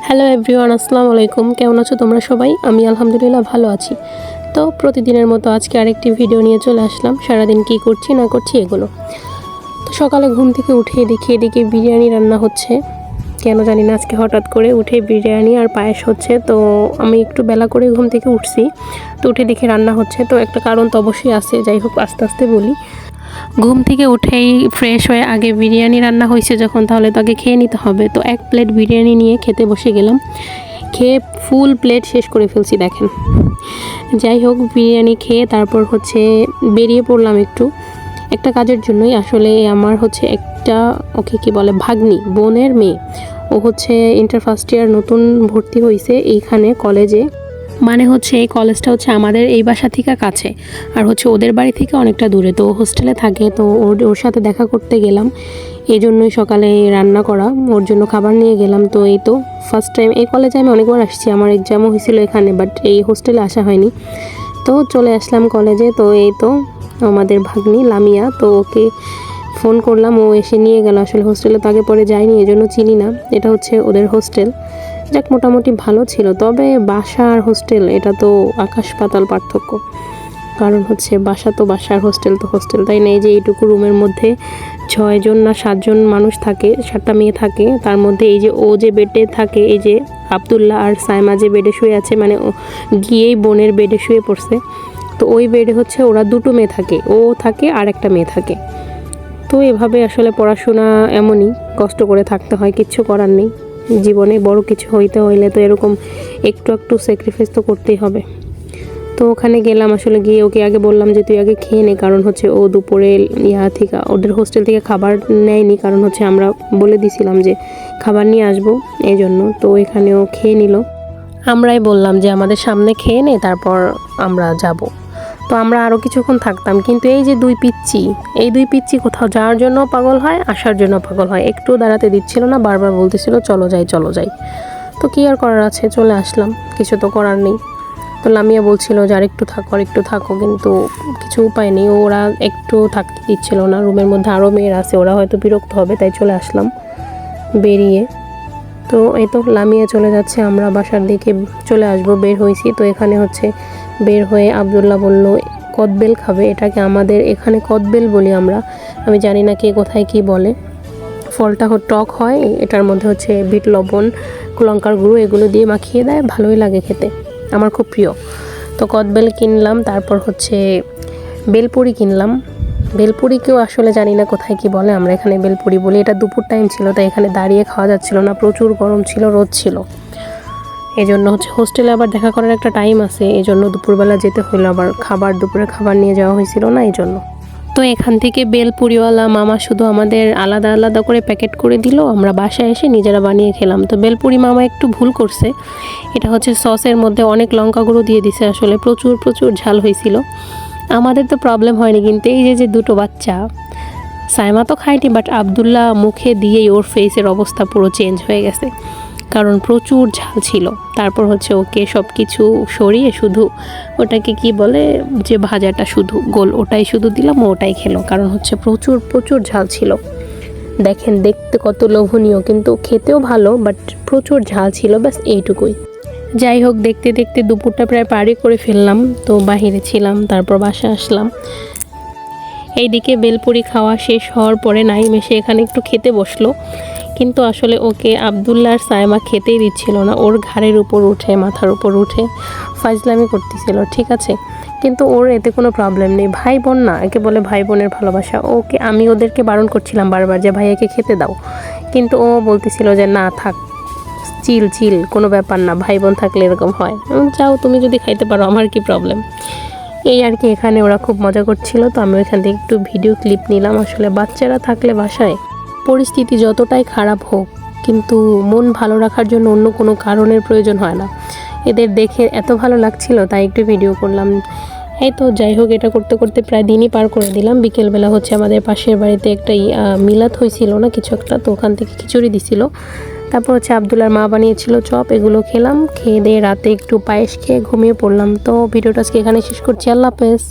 Hello everyone, আসসালামু আলাইকুম। কেমন আছো তোমরা সবাই? আমি আলহামদুলিল্লাহ ভালো আছি। তো প্রতিদিনের মতো আজকে আরেকটি ভিডিও নিয়ে চলে আসলাম। সারাদিন কি করছি না করছি এগুলো। তো সকালে ঘুম থেকে উঠে দেখি এদিকে বিরিয়ানি রান্না হচ্ছে। কেন জানি না আজকে হঠাৎ করে উঠে বিরিয়ানি আর পায়েস হচ্ছে। তো আমি একটু বেলা করে ঘুম থেকে উঠছি, তো উঠে দেখে রান্না হচ্ছে। তো একটা কারণ তো অবশ্যই আছে, যাই হোক আস্তে আস্তে বলি। ঘুম থেকে উঠেই ফ্রেশ হয়ে আগে বিরিয়ানি রান্না হয়েছে যখন, তাহলে তো আগে খেয়ে নিতে হবে। তো এক প্লেট বিরিয়ানি নিয়ে খেতে বসে গেলাম। খেয়ে ফুল প্লেট শেষ করে ফেলছি দেখেন। যাই হোক, বিরিয়ানি খেয়ে তারপর বেরিয়ে পড়লাম একটু একটা কাজের জন্যই। আসলে আমার একটা ওকে কি বলে ভাগ্নি, বোনের মেয়ে। ও ইন্টার ফার্স্ট ইয়ার নতুন ভর্তি হয়েছে এইখানে কলেজে। মানে এই কলেজটা আমাদের এই বাসা থেকে কাছে, আর ওদের বাড়ি থেকে অনেকটা দূরে। তো হোস্টেলে থাকে, তো ওর সাথে দেখা করতে গেলাম। এই জন্যই সকালে রান্না করা, ওর জন্য খাবার নিয়ে গেলাম। তো এই তো ফার্স্ট টাইম এই কলেজে আমি অনেকবার আসছি, আমার এক্সামও হয়েছিল এখানে, বাট এই হোস্টেলে আসা হয়নি। তো চলে আসলাম কলেজে। তো এই তো আমাদের ভাগ্নি লামিয়া, তো ওকে ফোন করলাম, ও এসে নিয়ে গেল। আসলে হোস্টেলে তো আগে পরে যায়নি, এই জন্য চিনি না। এটা ওদের হোস্টেল। যাক, মোটামুটি ভালো ছিল। তবে বাসা আর হোস্টেল এটা তো আকাশ পাতাল পার্থক্য। কারণ বাসা তো বাসা আর হোস্টেল তো হোস্টেল, তাই না? এই যে এইটুকু রুমের মধ্যে 6 জন না 7 জন মানুষ থাকে, 7টা মেয়ে থাকে। তার মধ্যে এই যে ও যে বেডে থাকে, এই যে আব্দুল্লাহ আর সাইমা যে বেডে শুয়ে আছে, মানে ও গিয়েই বোনের বেডে শুয়ে পড়ছে। তো ওই বেডে ওরা 2টো মেয়ে থাকে, ও থাকে আর একটা মেয়ে থাকে। তো এভাবে আসলে পড়াশোনা এমনই, কষ্ট করে থাকতে হয়, কিচ্ছু করার নেই। জীবনে বড় কিছু হইতে হইলে তো এরকম একটু একটু স্যাক্রিফাইস তো করতেই হবে। তো ওখানে গেলাম, আসলে গিয়ে ওকে আগে বললাম যে তুই আগে খেয়ে নে, কারণ ও দুপুরে থেকে ওদের হোস্টেল থেকে খাবার নেয়নি, কারণ আমরা বলে দিছিলাম যে খাবার নিয়ে আসবো, এই জন্য। তো এখানেও খেয়ে নিল। আমরাই বললাম যে আমাদের সামনে খেয়ে নে, তারপর আমরা যাব। তো আমরা আরও কিছুক্ষণ থাকতাম, কিন্তু এই যে দুই পিচ্চি কোথাও যাওয়ার জন্য পাগল হয়, আসার জন্য পাগল হয়। একটু দাঁড়াতে দিচ্ছিল না, বারবার বলতেছিল চলো যাই চলো যাই। তো কী আর করার আছে, চলে আসলাম, কিছু তো করার নেই। তো লামিয়া বলছিল যে আর একটু থাকো, কিন্তু কিছু উপায় নেই। ওরা একটু থাকতে দিচ্ছিল না, রুমের মধ্যে আরও মেয়ের আছে, ওরা হয়তো বিরক্ত হবে, তাই চলে আসলাম বেরিয়ে। তো এই তো লামিয়া চলে যাচ্ছে, আমরা বাসার দিকে চলে আসবো, বের হয়েছি। তো এখানে বের হয়ে আব্দুল্লাহ বলল কদবেল খাবে। এটাকে আমাদের এখানে কদবেল বলি আমরা, আমি জানি না কে কোথায় কি বলে। ফলটা টক হয়, এটার মধ্যে বিট লবণ, লঙ্কার গুঁড়ো এগুলো দিয়ে মাখিয়ে দেয়, ভালোই লাগে খেতে, আমার খুব প্রিয়। তো কদবেল কিনলাম, তারপর বেলপুরি কিনলাম। বেলপুরিকেও আসলে জানি না কোথায় কি বলে, আমরা এখানে বেলপুরি বলি। এটা দুপুর টাইম ছিল, তাই এখানে দাঁড়িয়ে খাওয়া যাচ্ছিল না, প্রচুর গরম ছিল, রোদ ছিল। এই জন্য হোস্টেলে আবার দেখা করার একটা টাইম আছে, এই জন্য দুপুরবেলা যেতে হলো। আবার দুপুরে খাবার নিয়ে যাওয়া হয়েছিল না, এই জন্য। তো এখান থেকে বেলপুরিওয়ালা মামা শুধু আমাদের আলাদা আলাদা করে প্যাকেট করে দিল, আমরা বাসায় এসে নিজেরা বানিয়ে খেলাম। তো বেলপুরি মামা একটু ভুল করছে, এটা সসের মধ্যে অনেক লঙ্কা গুঁড়ো দিয়ে দিছে, আসলে প্রচুর প্রচুর ঝাল হয়েছিল। আমাদের তো প্রবলেম হয়নি, কিন্তু এই যে 2টো বাচ্চা, সাইমা তো খায়নি, বাট আব্দুল্লাহ মুখে দিয়েই ওর ফেসের অবস্থা পুরো চেঞ্জ হয়ে গেছে, কারণ প্রচুর ঝাল ছিল। তারপর ওকে সব কিছু সরিয়ে শুধু ওটাকে কি বলে যে ভাজাটা শুধু গোল, ওটাই শুধু দিলাম, ওটাই খেলো, কারণ প্রচুর প্রচুর ঝাল ছিল। দেখেন দেখতে কত লোভনীয়, কিন্তু খেতেও ভালো, বাট প্রচুর ঝাল ছিল, ব্যাস এইটুকুই। যাই হোক, দেখতে দেখতে দুপুরটা প্রায় পারি করে ফেললাম। তো বাহিরে ছিলাম, তারপর বাসায় আসলাম। এইদিকে বেলপুরি খাওয়া শেষ হওয়ার পরে নাইম এসে এখানে একটু খেতে বসলো, কিন্তু আসলে ওকে আব্দুল্লাহ আর সাইমা খেতেই দিচ্ছিল না। ওর ঘাড়ের উপর উঠে, মাথার উপর উঠে ফাজলামি করতেছিল, ঠিক আছে, কিন্তু ওর এতে কোনো প্রবলেম নেই। ভাই বোন না, একে বলে ভাই বোনের ভালোবাসা। আমি ওদেরকে বারণ করছিলাম বারবার যে ভাইয়াকে খেতে দাও, কিন্তু ও বলতেছিল যে না থাক, চিল কোনো ব্যাপার না, ভাই বোন থাকলে এরকম হয়, যাও তুমি যদি খাইতে পারো, আমার কি প্রবলেম। এই আর কি, এখানে ওরা খুব মজা করছিল। তো আমি এখান থেকে একটু ভিডিও ক্লিপ নিলাম। আসলে বাচ্চারা থাকলে বাসায় পরিস্থিতি যতটাই খারাপ হোক, কিন্তু মন ভালো রাখার জন্য অন্য কোনো কারণের প্রয়োজন হয় না। এদের দেখে এত ভালো লাগছিল, তাই একটু ভিডিও করলাম। এই তো যাই হোক, এটা করতে করতে প্রায় দিনই পার করে দিলাম। বিকেলবেলা আমাদের পাশের বাড়িতে একটা মিলাদ হয়েছিল না কিছু একটা, তো ওখান থেকে খিচুড়ি দিছিল। তারপর আব্দুল্লার মা বানিয়েছিল চপ, এগুলো খেলাম। খেয়ে দিয়ে রাতে একটু পায়েস খেয়ে ঘুমিয়ে পড়লাম। তো ভিডিওটা আজকে এখানে শেষ করছি। আল্লাহ হাফেজ।